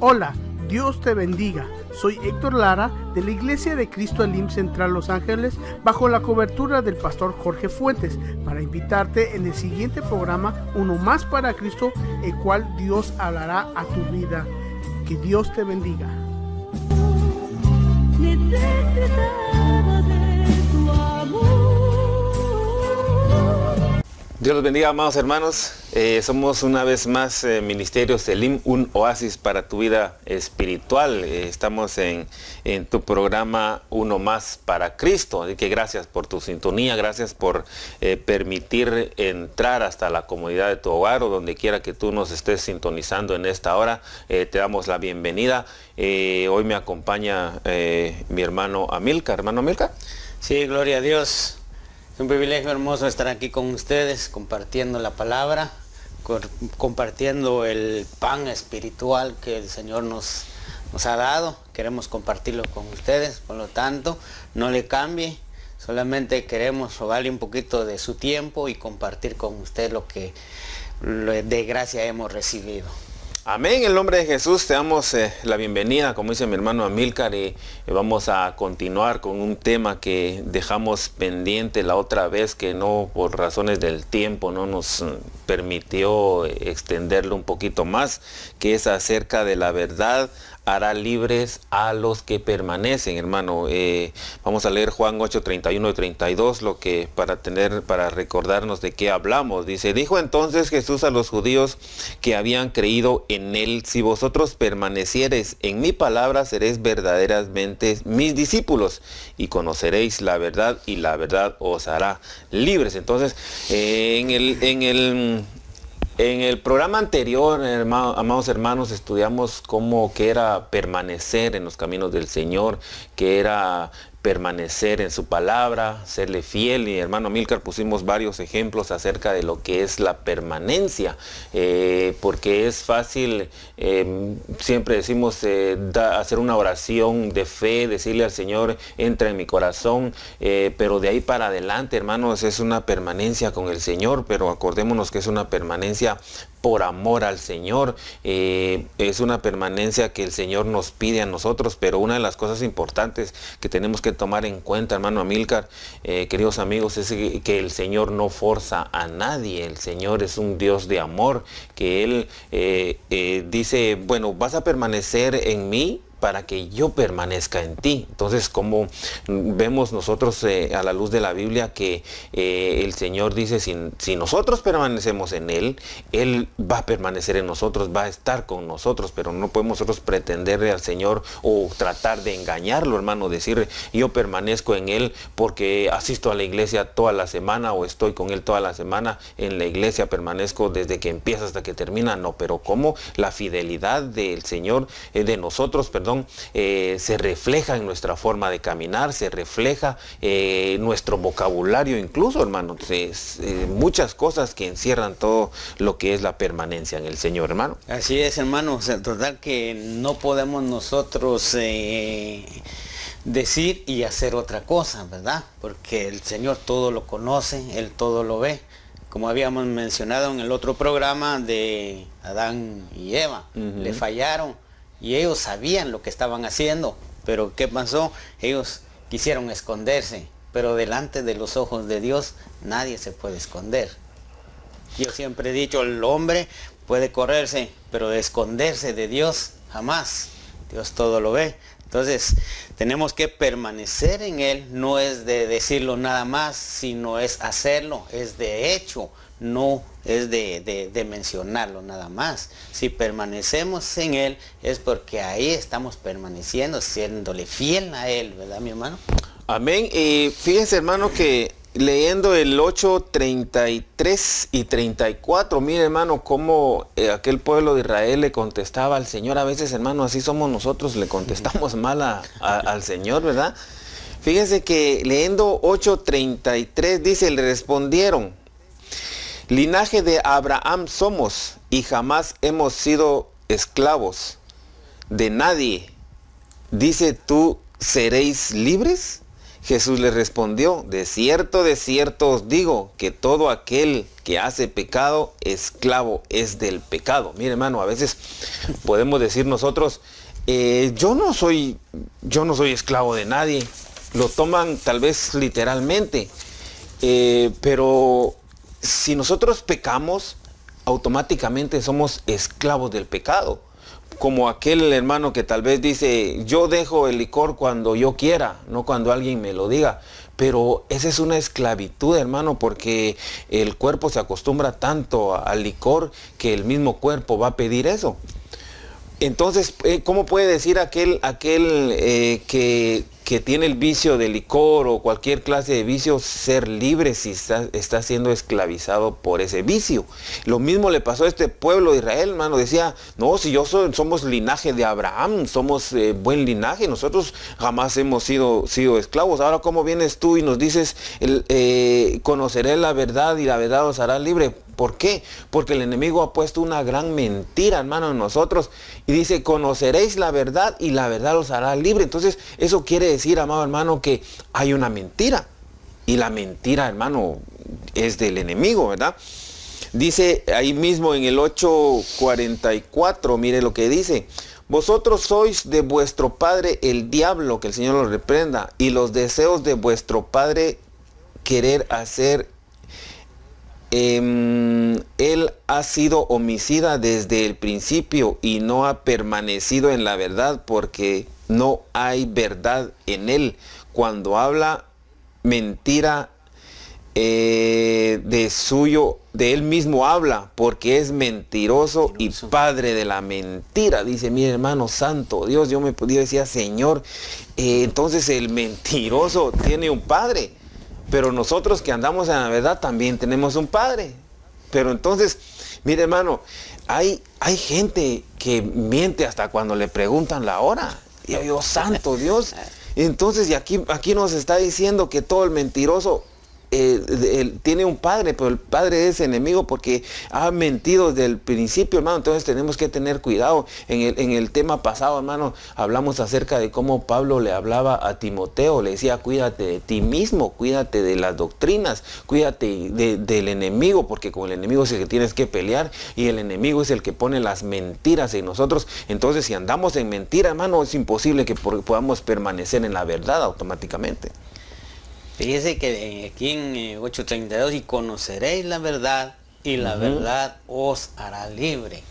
Hola, Dios te bendiga. Soy Héctor Lara de la Iglesia de Cristo Elim Central Los Ángeles, bajo la cobertura del pastor Jorge Fuentes, para invitarte en el siguiente programa, Uno Más para Cristo, el cual Dios hablará a tu vida. Que Dios te bendiga. Dios los bendiga, amados hermanos. Somos una vez más Ministerios Elim, un oasis para tu vida espiritual. Estamos en tu programa Uno Más para Cristo. Así que gracias por tu sintonía, gracias por permitir entrar hasta la comodidad de tu hogar o donde quiera que tú nos estés sintonizando en esta hora. Te damos la bienvenida. Hoy me acompaña mi hermano Amílcar. ¿Hermano Amílcar? Sí, gloria a Dios. Es un privilegio hermoso estar aquí con ustedes, compartiendo la palabra, compartiendo el pan espiritual que el Señor nos ha dado. Queremos compartirlo con ustedes, por lo tanto, no le cambie. Solamente queremos robarle un poquito de su tiempo y compartir con usted lo que de gracia hemos recibido. Amén, en el nombre de Jesús te damos la bienvenida, como dice mi hermano Amílcar, y vamos a continuar con un tema que dejamos pendiente la otra vez, que no, por razones del tiempo, no nos permitió extenderlo un poquito más, que es acerca de la verdad hará libres a los que permanecen, hermano. Vamos a leer Juan 8, 31 y 32, lo que para recordarnos de qué hablamos. Dice, dijo entonces Jesús a los judíos que habían creído en él, si vosotros permaneciereis en mi palabra, seréis verdaderamente mis discípulos y conoceréis la verdad y la verdad os hará libres. Entonces, en el programa anterior, amados hermanos, estudiamos qué era permanecer en los caminos del Señor, qué era permanecer en su palabra, serle fiel. Y hermano Amílcar, pusimos varios ejemplos acerca de lo que es la permanencia, porque es fácil, siempre decimos, hacer una oración de fe, decirle al Señor, entra en mi corazón, pero de ahí para adelante, hermanos, es una permanencia con el Señor, pero acordémonos que es una permanencia por amor al Señor. Es una permanencia que el Señor nos pide a nosotros, pero una de las cosas importantes que tenemos que tomar en cuenta, hermano Amílcar, queridos amigos, es que el Señor no forza a nadie. El Señor es un Dios de amor, que Él dice, bueno, vas a permanecer en mí para que yo permanezca en ti. Entonces, como vemos nosotros a la luz de la Biblia, que el Señor dice, si nosotros permanecemos en Él, Él va a permanecer en nosotros, va a estar con nosotros, pero no podemos nosotros pretenderle al Señor o tratar de engañarlo, hermano, decir, yo permanezco en Él porque asisto a la iglesia toda la semana o estoy con Él toda la semana, en la iglesia permanezco desde que empieza hasta que termina. No, pero como la fidelidad del Señor, de nosotros, perdón, se refleja en nuestra forma de caminar, se refleja en nuestro vocabulario incluso, hermano. Muchas cosas que encierran todo lo que es la permanencia en el Señor, hermano. Así es, hermano. O sea, total que no podemos nosotros decir y hacer otra cosa, ¿verdad? Porque el Señor todo lo conoce, Él todo lo ve. Como habíamos mencionado en el otro programa de Adán y Eva, le fallaron. Y ellos sabían lo que estaban haciendo, pero ¿qué pasó? Ellos quisieron esconderse, pero delante de los ojos de Dios nadie se puede esconder. Yo siempre he dicho, el hombre puede correrse, pero de esconderse de Dios jamás. Dios todo lo ve. Entonces, tenemos que permanecer en Él, no es de decirlo nada más, sino es hacerlo, es de hecho. No es de mencionarlo nada más. Si permanecemos en Él es porque ahí estamos permaneciendo, siéndole fiel a Él, ¿verdad, mi hermano? Amén. Y fíjense, hermano, que leyendo el 8, 33 y 34, mire, hermano, cómo aquel pueblo de Israel le contestaba al Señor. A veces, hermano, así somos nosotros, le contestamos mal al Señor, ¿verdad? Fíjense que leyendo 8:33 dice, le respondieron, linaje de Abraham somos y jamás hemos sido esclavos de nadie. Dice, ¿tú seréis libres? Jesús le respondió, de cierto os digo, que todo aquel que hace pecado, esclavo es del pecado. Mire, hermano, a veces podemos decir nosotros, yo no soy esclavo de nadie. Lo toman tal vez literalmente, pero si nosotros pecamos, automáticamente somos esclavos del pecado. Como aquel hermano que tal vez dice, yo dejo el licor cuando yo quiera, no cuando alguien me lo diga. Pero esa es una esclavitud, hermano, porque el cuerpo se acostumbra tanto al licor que el mismo cuerpo va a pedir eso. Entonces, ¿cómo puede decir aquel que tiene el vicio de licor o cualquier clase de vicio ser libre si está siendo esclavizado por ese vicio? Lo mismo le pasó a este pueblo de Israel, hermano. Decía, no, si somos linaje de Abraham, somos buen linaje, nosotros jamás hemos sido esclavos. Ahora, ¿cómo vienes tú y nos dices, conoceré la verdad y la verdad os hará libre? ¿Por qué? Porque el enemigo ha puesto una gran mentira, hermano, en nosotros. Y dice, conoceréis la verdad y la verdad os hará libre. Entonces, eso quiere decir, amado hermano, que hay una mentira. Y la mentira, hermano, es del enemigo, ¿verdad? Dice ahí mismo en el 8:44, mire lo que dice. Vosotros sois de vuestro padre el diablo, que el Señor lo reprenda, y los deseos de vuestro padre querer hacer. Él ha sido homicida desde el principio y no ha permanecido en la verdad porque no hay verdad en él. Cuando habla mentira, de él mismo habla, porque es mentiroso y padre de la mentira. Dice, mi hermano santo, Dios, yo decía, Señor, entonces el mentiroso tiene un padre. Pero nosotros que andamos en la verdad también tenemos un padre. Pero entonces, mire, hermano, hay gente que miente hasta cuando le preguntan la hora. Y yo, santo Dios. Entonces, y aquí nos está diciendo que todo el mentiroso tiene un padre, pero el padre es enemigo porque ha mentido desde el principio, hermano. Entonces tenemos que tener cuidado. En el tema pasado, hermano, hablamos acerca de cómo Pablo le hablaba a Timoteo, le decía, cuídate de ti mismo, cuídate de las doctrinas, cuídate del enemigo, porque con el enemigo es el que tienes que pelear y el enemigo es el que pone las mentiras en nosotros. Entonces, si andamos en mentira, hermano, es imposible que podamos permanecer en la verdad automáticamente. Fíjese que aquí en 8:32, y conoceréis la verdad, y la verdad os hará libre.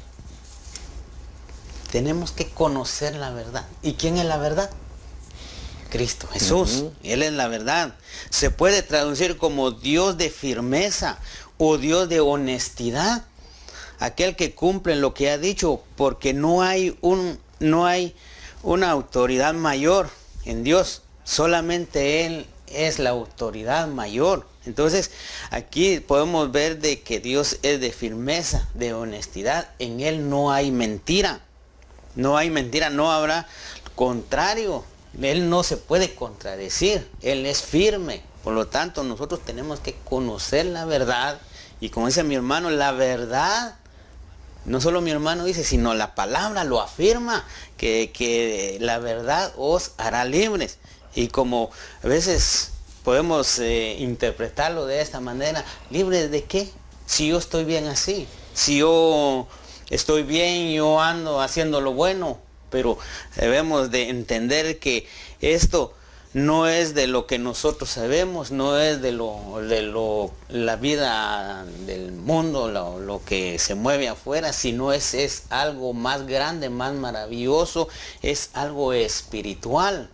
Tenemos que conocer la verdad. ¿Y quién es la verdad? Cristo Jesús. Él es la verdad. Se puede traducir como Dios de firmeza o Dios de honestidad. Aquel que cumple lo que ha dicho, porque no hay una autoridad mayor en Dios. Solamente Él es la autoridad mayor. Entonces aquí podemos ver de que Dios es de firmeza, de honestidad. En Él no hay mentira. No hay mentira, no habrá contrario. Él no se puede contradecir. Él es firme. Por lo tanto, nosotros tenemos que conocer la verdad. Y como dice mi hermano, la verdad, no solo mi hermano dice, sino la palabra lo afirma, que la verdad os hará libres. Y como a veces podemos interpretarlo de esta manera, ¿libres de qué? Si yo estoy bien así, si yo estoy bien, yo ando haciendo lo bueno, pero debemos de entender que esto no es de lo que nosotros sabemos, no es de la vida del mundo, lo que se mueve afuera, sino es algo más grande, más maravilloso, es algo espiritual,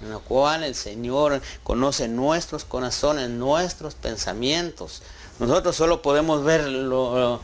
en lo cual el Señor conoce nuestros corazones, nuestros pensamientos. Nosotros solo podemos ver la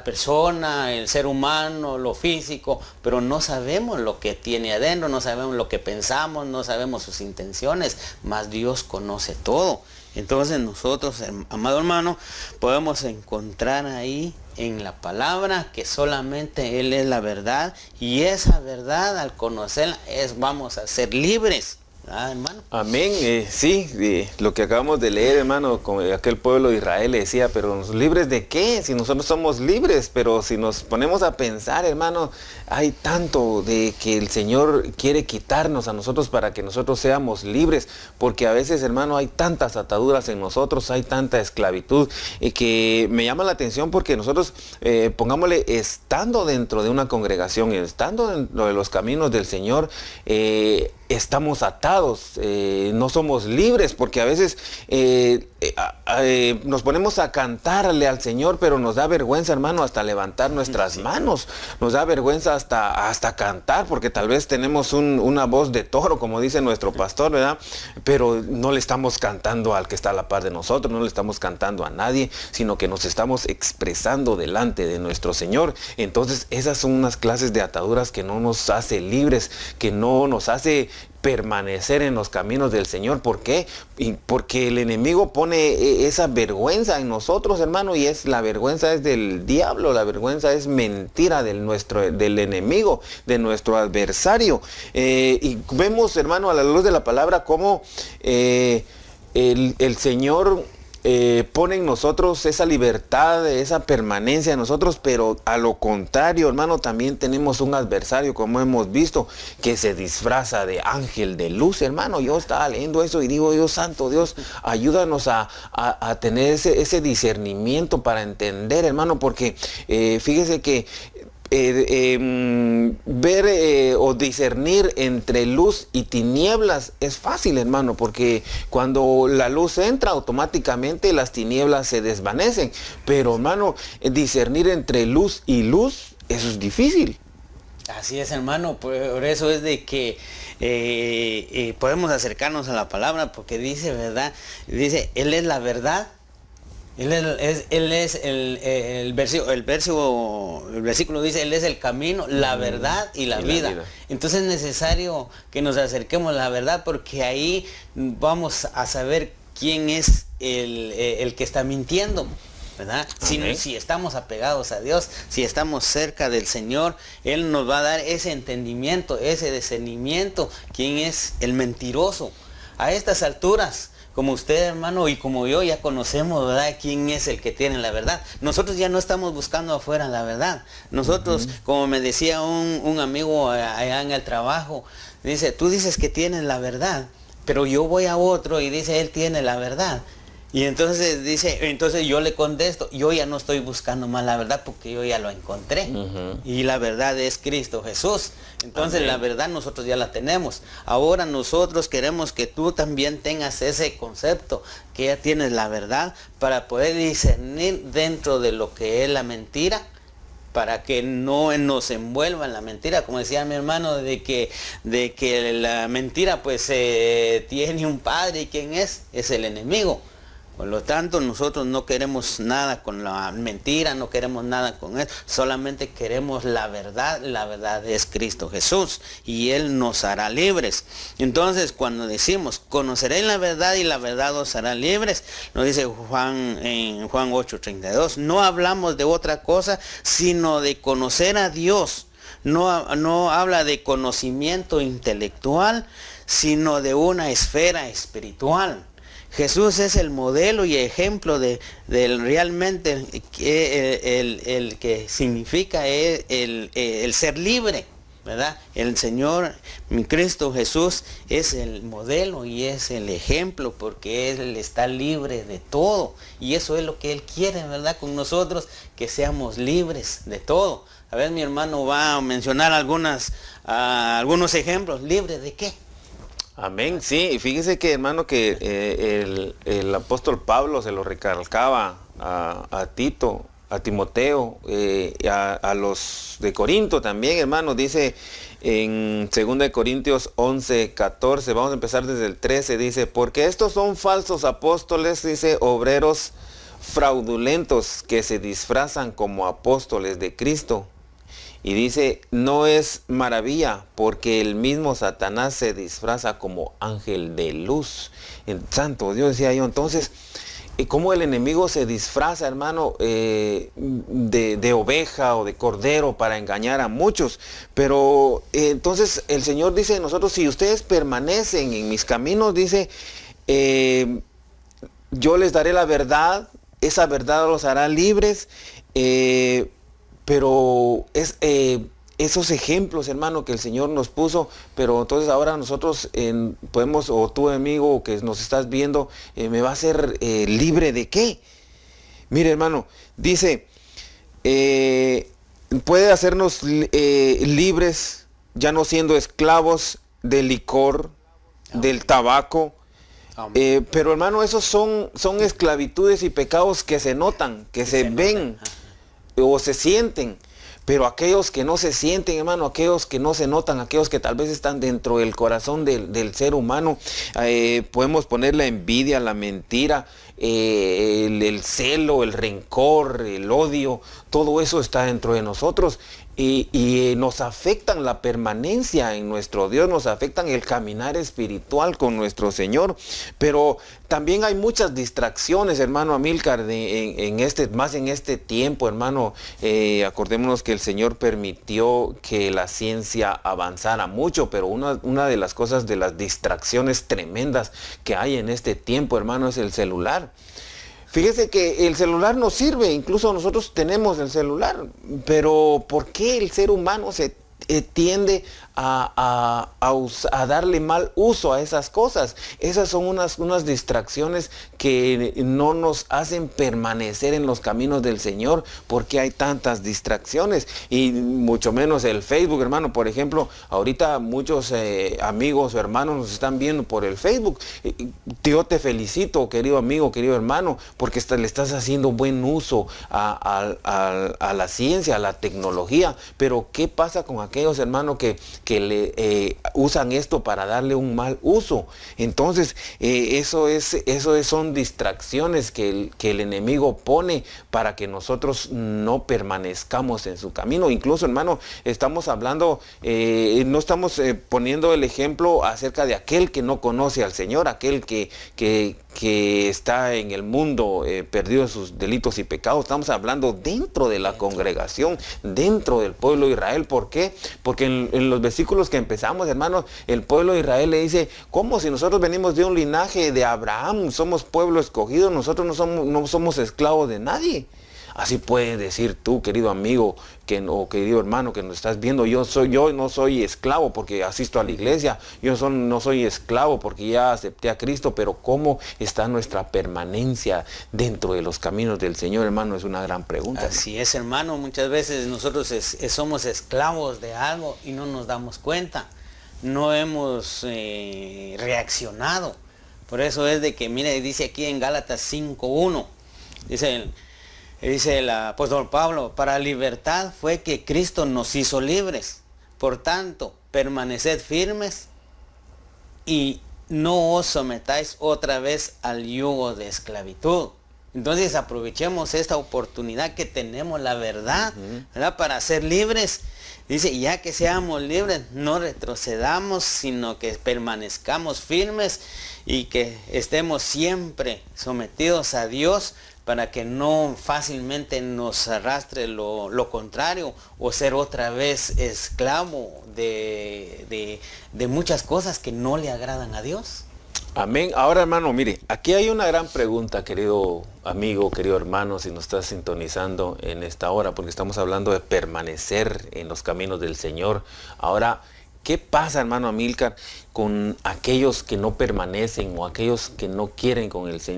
persona, el ser humano, lo físico, pero no sabemos lo que tiene adentro, no sabemos lo que pensamos, no sabemos sus intenciones, mas Dios conoce todo. Entonces nosotros, amado hermano, podemos encontrar ahí en la palabra que solamente Él es la verdad, y esa verdad, al conocerla, vamos a ser libres. hermano. Amén. Sí, lo que acabamos de leer, hermano, con aquel pueblo de Israel le decía, pero ¿libres de qué? Si nosotros somos libres, pero si nos ponemos a pensar, hermano, hay tanto de que el Señor quiere quitarnos a nosotros para que nosotros seamos libres, porque a veces, hermano, hay tantas ataduras en nosotros, hay tanta esclavitud, que me llama la atención porque nosotros, pongámosle, estando dentro de una congregación, estando dentro de los caminos del Señor, estamos atados, no somos libres, porque a veces nos ponemos a cantarle al Señor, pero nos da vergüenza, hermano, hasta levantar nuestras manos, nos da vergüenza hasta cantar, porque tal vez tenemos una voz de toro, como dice nuestro pastor, ¿verdad? Pero no le estamos cantando al que está a la par de nosotros, no le estamos cantando a nadie, sino que nos estamos expresando delante de nuestro Señor. Entonces esas son unas clases de ataduras que no nos hace libres, que no nos hace permanecer en los caminos del Señor. ¿Por qué? Porque el enemigo pone esa vergüenza en nosotros, hermano, y la vergüenza es del diablo, la vergüenza es mentira del enemigo, de nuestro adversario. Y vemos, hermano, a la luz de la palabra, cómo el Señor pone en nosotros esa libertad, esa permanencia en nosotros, pero a lo contrario, hermano, también tenemos un adversario, como hemos visto, que se disfraza de ángel de luz, hermano. Yo estaba leyendo eso y digo, Dios santo, Dios, ayúdanos a tener ese discernimiento para entender, hermano, porque fíjese que ver o discernir entre luz y tinieblas es fácil, hermano, porque cuando la luz entra, automáticamente las tinieblas se desvanecen. Pero, hermano, discernir entre luz y luz, eso es difícil. Así es, hermano, por eso es de que podemos acercarnos a la palabra, porque dice, ¿verdad? Dice, Él es la verdad. Él es el versículo dice, Él es el camino, la verdad y la vida. Entonces es necesario que nos acerquemos a la verdad, porque ahí vamos a saber quién es el que está mintiendo, ¿verdad? Si estamos apegados a Dios, si estamos cerca del Señor, Él nos va a dar ese entendimiento, ese discernimiento, quién es el mentiroso. A estas alturas, como usted, hermano, y como yo, ya conocemos, ¿verdad?, quién es el que tiene la verdad. Nosotros ya no estamos buscando afuera la verdad. Nosotros, como me decía un amigo allá en el trabajo, dice, tú dices que tienes la verdad, pero yo voy a otro y dice, él tiene la verdad. Y entonces yo le contesto, yo ya no estoy buscando más la verdad, porque yo ya lo encontré. Y la verdad es Cristo Jesús. Entonces Amén. La verdad nosotros ya la tenemos. Ahora nosotros queremos que tú también tengas ese concepto, que ya tienes la verdad, para poder discernir dentro de lo que es la mentira, para que no nos envuelva en la mentira, como decía mi hermano, de que la mentira pues tiene un padre, y ¿quién es? Es el enemigo. Por lo tanto, nosotros no queremos nada con la mentira, no queremos nada con él, solamente queremos la verdad es Cristo Jesús, y Él nos hará libres. Entonces, cuando decimos, conoceréis la verdad y la verdad os hará libres, nos dice Juan en Juan 8:32, no hablamos de otra cosa, sino de conocer a Dios. No habla de conocimiento intelectual, sino de una esfera espiritual. Jesús es el modelo y ejemplo de realmente el que significa el ser libre, ¿verdad? El Señor, mi Cristo Jesús, es el modelo y es el ejemplo, porque Él está libre de todo. Y eso es lo que Él quiere, ¿verdad?, con nosotros, que seamos libres de todo. A ver, mi hermano va a mencionar algunos ejemplos. ¿Libre de qué? Amén, sí, y fíjese que, hermano, que el apóstol Pablo se lo recalcaba a Tito, a Timoteo, a los de Corinto también, hermano. Dice en 2 Corintios 11:14, vamos a empezar desde el 13, dice, porque estos son falsos apóstoles, dice, obreros fraudulentos que se disfrazan como apóstoles de Cristo. Y dice, no es maravilla, porque el mismo Satanás se disfraza como ángel de luz. Santo Dios, decía yo. Entonces, cómo el enemigo se disfraza, hermano, de oveja o de cordero para engañar a muchos. Pero entonces el Señor dice a nosotros, si ustedes permanecen en mis caminos, dice, yo les daré la verdad, esa verdad los hará libres, pero esos ejemplos, hermano, que el Señor nos puso, pero entonces ahora nosotros podemos, o tú, amigo, que nos estás viendo, ¿me va a ser libre de qué? Mire, hermano, dice, puede hacernos libres, ya no siendo esclavos del licor, del tabaco. Pero, hermano, esos son esclavitudes y pecados que se notan, que se ven o se sienten. Pero aquellos que no se sienten, hermano, aquellos que no se notan, aquellos que tal vez están dentro del corazón del ser humano, podemos poner la envidia, la mentira, el celo, el rencor, el odio, todo eso está dentro de nosotros. Y nos afectan la permanencia en nuestro Dios, nos afectan el caminar espiritual con nuestro Señor. Pero también hay muchas distracciones, hermano Amílcar, más en este tiempo, hermano. Acordémonos que el Señor permitió que la ciencia avanzara mucho, pero una de las cosas, de las distracciones tremendas que hay en este tiempo, hermano, es el celular. Fíjese que el celular nos sirve, incluso nosotros tenemos el celular, pero ¿por qué el ser humano se tiende a darle mal uso a esas cosas? Esas son unas distracciones que no nos hacen permanecer en los caminos del Señor, porque hay tantas distracciones, y mucho menos el Facebook, hermano. Por ejemplo, ahorita muchos amigos o hermanos nos están viendo por el Facebook. Yo te felicito, querido amigo, querido hermano, porque le estás haciendo buen uso a la ciencia, a la tecnología. Pero ¿qué pasa con aquellos hermanos que usan esto para darle un mal uso? Entonces son distracciones que el enemigo pone para que nosotros no permanezcamos en su camino. Incluso, hermano, estamos hablando, no estamos poniendo el ejemplo acerca de aquel que no conoce al Señor, aquel que está en el mundo perdido en sus delitos y pecados. Estamos hablando dentro de la congregación, dentro del pueblo de Israel. ¿Por qué? Porque en los versículos que empezamos, hermanos, el pueblo de Israel le dice, ¿cómo si nosotros venimos de un linaje de Abraham, somos pueblo escogido, nosotros no somos esclavos de nadie? Así puedes decir tú, querido amigo, o querido hermano que nos estás viendo, yo no soy esclavo porque asisto a la iglesia, no soy esclavo porque ya acepté a Cristo. Pero ¿cómo está nuestra permanencia dentro de los caminos del Señor, hermano? Es una gran pregunta. Así es, hermano, muchas veces nosotros somos esclavos de algo y no nos damos cuenta, no hemos reaccionado. Por eso es de que, mire, dice aquí en Gálatas 5:1, dice el apóstol Pablo, para libertad fue que Cristo nos hizo libres. Por tanto, permaneced firmes y no os sometáis otra vez al yugo de esclavitud. Entonces aprovechemos esta oportunidad que tenemos, la verdad, ¿verdad?, para ser libres. Dice, ya que seamos libres, no retrocedamos, sino que permanezcamos firmes y que estemos siempre sometidos a Dios, para que no fácilmente nos arrastre lo contrario, o ser otra vez esclavo de muchas cosas que no le agradan a Dios. Amén. Ahora, hermano, mire, aquí hay una gran pregunta, querido amigo, querido hermano, si nos estás sintonizando en esta hora, porque estamos hablando de permanecer en los caminos del Señor. Ahora, ¿qué pasa, hermano Amílcar, con aquellos que no permanecen, o aquellos que no quieren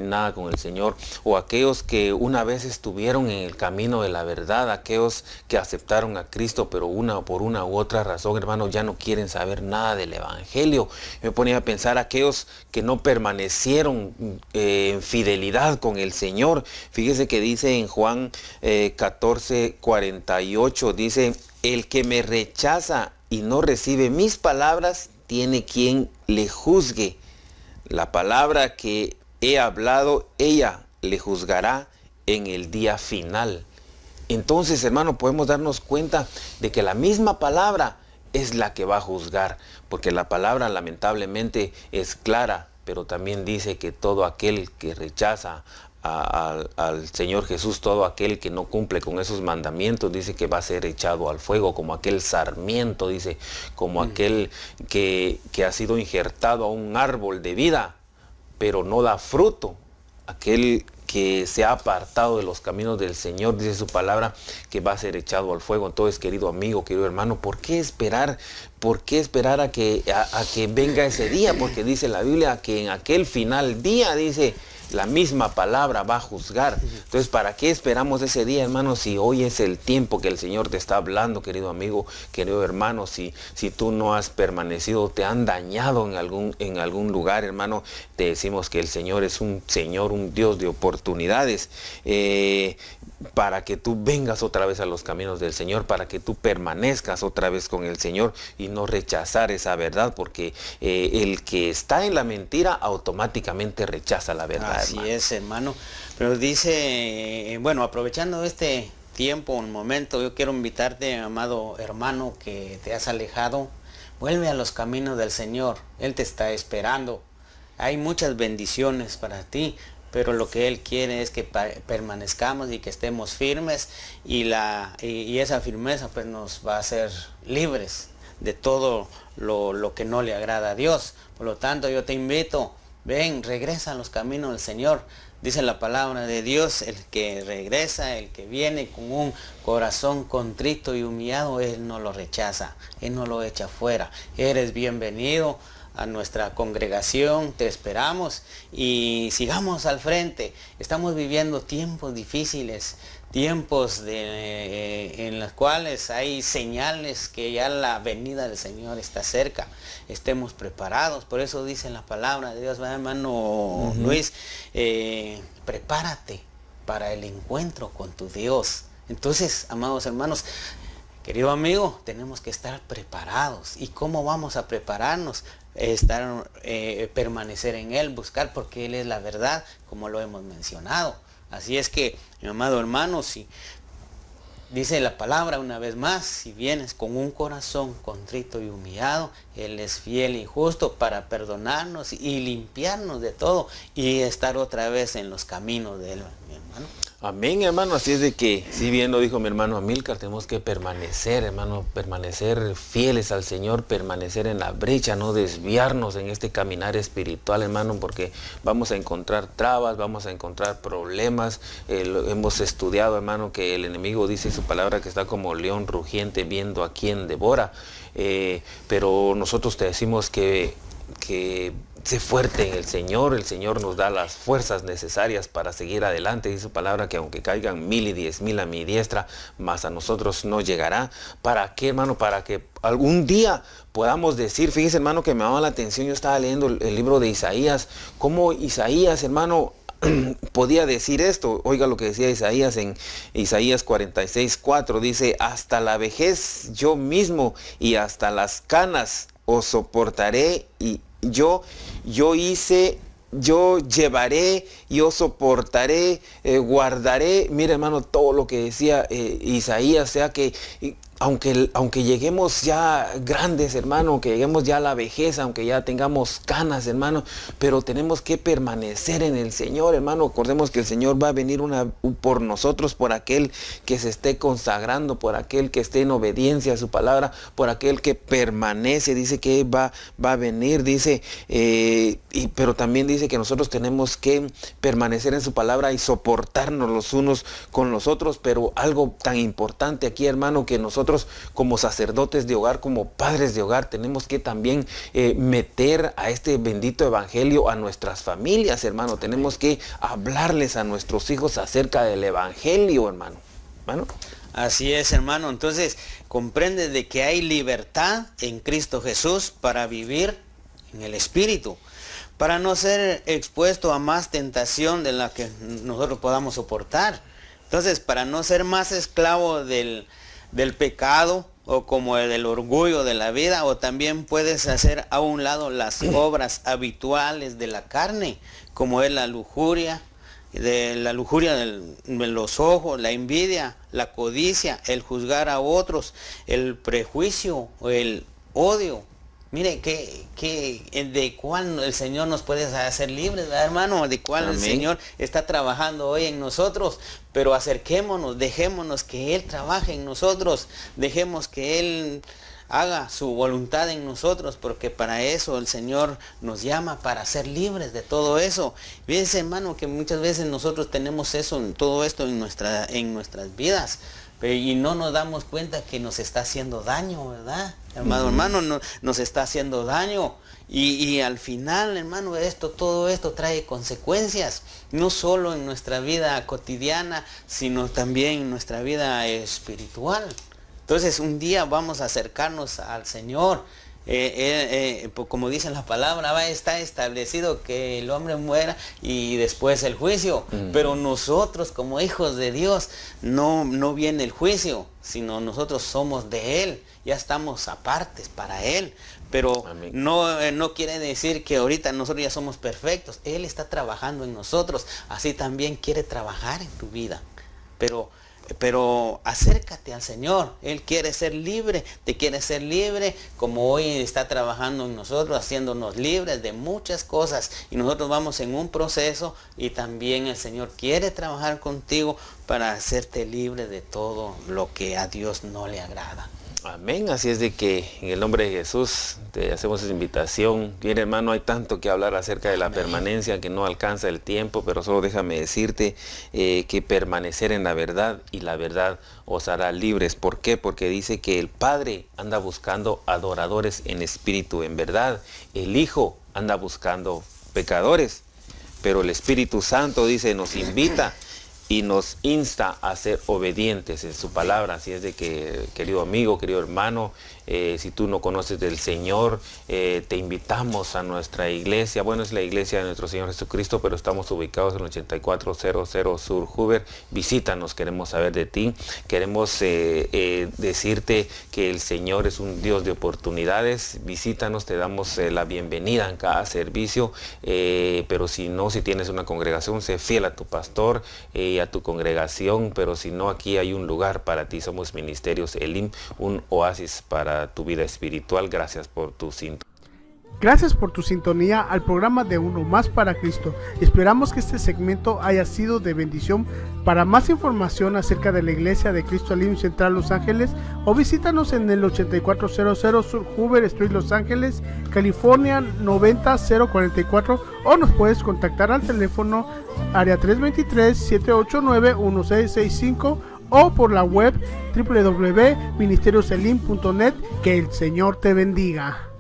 nada con el Señor, o aquellos que una vez estuvieron en el camino de la verdad, aquellos que aceptaron a Cristo, pero por una u otra razón, hermano, ya no quieren saber nada del Evangelio? Me ponía a pensar aquellos que no permanecieron en fidelidad con el Señor. Fíjese que dice en Juan 14:48, dice, el que me rechaza y no recibe mis palabras, tiene quien le juzgue. La palabra que he hablado, ella le juzgará en el día final. Entonces, hermano, podemos darnos cuenta de que la misma palabra es la que va a juzgar, porque la palabra lamentablemente es clara, pero también dice que todo aquel que rechaza al Señor Jesús, todo aquel que no cumple con esos mandamientos, dice que va a ser echado al fuego, como aquel sarmiento, dice, como aquel que ha sido injertado a un árbol de vida, pero no da fruto. Aquel que se ha apartado de los caminos del Señor, dice su palabra, que va a ser echado al fuego. Entonces, querido amigo, querido hermano, ¿por qué esperar? ¿Por qué esperar a que venga ese día? Porque dice la Biblia que en aquel final día, dice, la misma palabra va a juzgar. Entonces, ¿para qué esperamos ese día, hermano? Si hoy es el tiempo que el Señor te está hablando, querido amigo, querido hermano, si tú no has permanecido, te han dañado en algún lugar, hermano, te decimos que el Señor es un Señor, un Dios de oportunidades, para que tú vengas otra vez a los caminos del Señor, para que tú permanezcas otra vez con el Señor y no rechazar esa verdad, porque el que está en la mentira automáticamente rechaza la verdad. Así es, hermano. Pero dice, bueno, aprovechando este tiempo, un momento, yo quiero invitarte, amado hermano, que te has alejado, vuelve a los caminos del Señor. Él te está esperando. Hay muchas bendiciones para ti, pero lo que Él quiere es que permanezcamos y que estemos firmes, y esa firmeza pues nos va a hacer libres de todo lo que no le agrada a Dios. Por lo tanto, yo te invito, ven, regresa a los caminos del Señor. Dice la palabra de Dios, el que regresa, el que viene con un corazón contrito y humillado, Él no lo rechaza, Él no lo echa fuera. Eres bienvenido a nuestra congregación, te esperamos y sigamos al frente. Estamos viviendo tiempos difíciles, tiempos en los cuales hay señales que ya la venida del Señor está cerca. Estemos preparados. Por eso dice la palabra de Dios, ¿verdad, hermano Luis? Prepárate para el encuentro con tu Dios. Entonces, amados hermanos, querido amigo, tenemos que estar preparados. ¿Y cómo vamos a prepararnos? Permanecer en Él, buscar, porque Él es la verdad, como lo hemos mencionado. Así es que, mi amado hermano, si dice la palabra una vez más, si vienes con un corazón contrito y humillado, Él es fiel y justo para perdonarnos y limpiarnos de todo y estar otra vez en los caminos de Él, mi hermano. Amén, hermano. Así es de que, si bien lo dijo mi hermano Amílcar, tenemos que permanecer, hermano, permanecer fieles al Señor, permanecer en la brecha, no desviarnos en este caminar espiritual, hermano, porque vamos a encontrar trabas, vamos a encontrar problemas. Hemos estudiado, hermano, que el enemigo dice su palabra que está como león rugiente viendo a quien devora. Pero nosotros te decimos que sé fuerte en el Señor nos da las fuerzas necesarias para seguir adelante. Dice su palabra que aunque caigan 1000 y 10,000 a mi diestra, mas a nosotros no llegará. ¿Para qué, hermano? Para que algún día podamos decir, fíjese, hermano, que me llama la atención, yo estaba leyendo el libro de Isaías, cómo Isaías, hermano, podía decir esto. Oiga lo que decía Isaías en Isaías 46:4, dice, hasta la vejez yo mismo y hasta las canas os soportaré, y yo llevaré, yo soportaré, guardaré. Mira, hermano, todo lo que decía Isaías, o sea que aunque lleguemos ya grandes, hermano, que lleguemos ya a la vejez, aunque ya tengamos canas, hermano, pero tenemos que permanecer en el Señor, hermano. Acordemos que el Señor va a venir por nosotros, por aquel que se esté consagrando, por aquel que esté en obediencia a su palabra, por aquel que permanece. Dice que va a venir, dice, pero también dice que nosotros tenemos que permanecer en su palabra y soportarnos los unos con los otros. Pero algo tan importante aquí, hermano, que nosotros como sacerdotes de hogar, como padres de hogar, tenemos que también meter a este bendito evangelio a nuestras familias, hermano. Tenemos que hablarles a nuestros hijos acerca del evangelio, hermano. Así es, hermano. Entonces, comprende de que hay libertad en Cristo Jesús para vivir en el Espíritu, para no ser expuesto a más tentación de la que nosotros podamos soportar. Entonces, para no ser más esclavo del pecado, o como el del orgullo de la vida, o también puedes hacer a un lado las obras habituales de la carne, como es la lujuria, de los ojos, la envidia, la codicia, el juzgar a otros, el prejuicio o el odio. Mire de cuál el Señor nos puede hacer libres, ¿verdad, hermano? De cuál el Señor está trabajando hoy en nosotros. Pero acerquémonos, dejémonos que Él trabaje en nosotros, dejemos que Él haga su voluntad en nosotros, porque para eso el Señor nos llama, para ser libres de todo eso. Fíjense, hermano, que muchas veces nosotros tenemos eso, todo esto en nuestras vidas, y no nos damos cuenta que nos está haciendo daño, ¿verdad? Hermano, nos está haciendo daño. Y al final, hermano, todo esto trae consecuencias, no solo en nuestra vida cotidiana, sino también en nuestra vida espiritual. Entonces un día vamos a acercarnos al Señor. Como dice la palabra, está establecido que el hombre muera y después el juicio. Pero nosotros como hijos de Dios no viene el juicio, sino nosotros somos de Él, ya estamos apartes para Él. Pero no quiere decir que ahorita nosotros ya somos perfectos. Él está trabajando en nosotros, así también quiere trabajar en tu vida. Pero acércate al Señor. Él quiere ser libre, te quiere ser libre, como hoy está trabajando en nosotros, haciéndonos libres de muchas cosas. Y nosotros vamos en un proceso, y también el Señor quiere trabajar contigo para hacerte libre de todo lo que a Dios no le agrada. Amén, así es de que en el nombre de Jesús te hacemos esa invitación. Bien, hermano, hay tanto que hablar acerca de la permanencia que no alcanza el tiempo, pero solo déjame decirte que permanecer en la verdad, y la verdad os hará libres. ¿Por qué? Porque dice que el Padre anda buscando adoradores en espíritu, en verdad. El Hijo anda buscando pecadores, pero el Espíritu Santo, dice, nos invita y nos insta a ser obedientes en su palabra. Así es de que, querido amigo, querido hermano, si tú no conoces del Señor, te invitamos a nuestra iglesia. Bueno, es la iglesia de nuestro Señor Jesucristo, pero estamos ubicados en el 8400 Sur Hoover. Visítanos, queremos saber de ti. Queremos decirte que el Señor es un Dios de oportunidades. Visítanos, te damos la bienvenida en cada servicio. Pero si tienes una congregación, sé fiel a tu pastor y a tu congregación. Pero si no, aquí hay un lugar para ti. Somos Ministerios Elim, un oasis para tu vida espiritual. Gracias por tu sintonía. Gracias por tu sintonía al programa de Uno Más para Cristo. Esperamos que este segmento haya sido de bendición. Para más información acerca de la Iglesia de Cristo Elim Central Los Ángeles, o visítanos en el 8400 Sur Hoover Street, Los Ángeles, California 90044, o nos puedes contactar al teléfono área 323-789-1665 o por la web www.ministerioselim.net. Que el Señor te bendiga.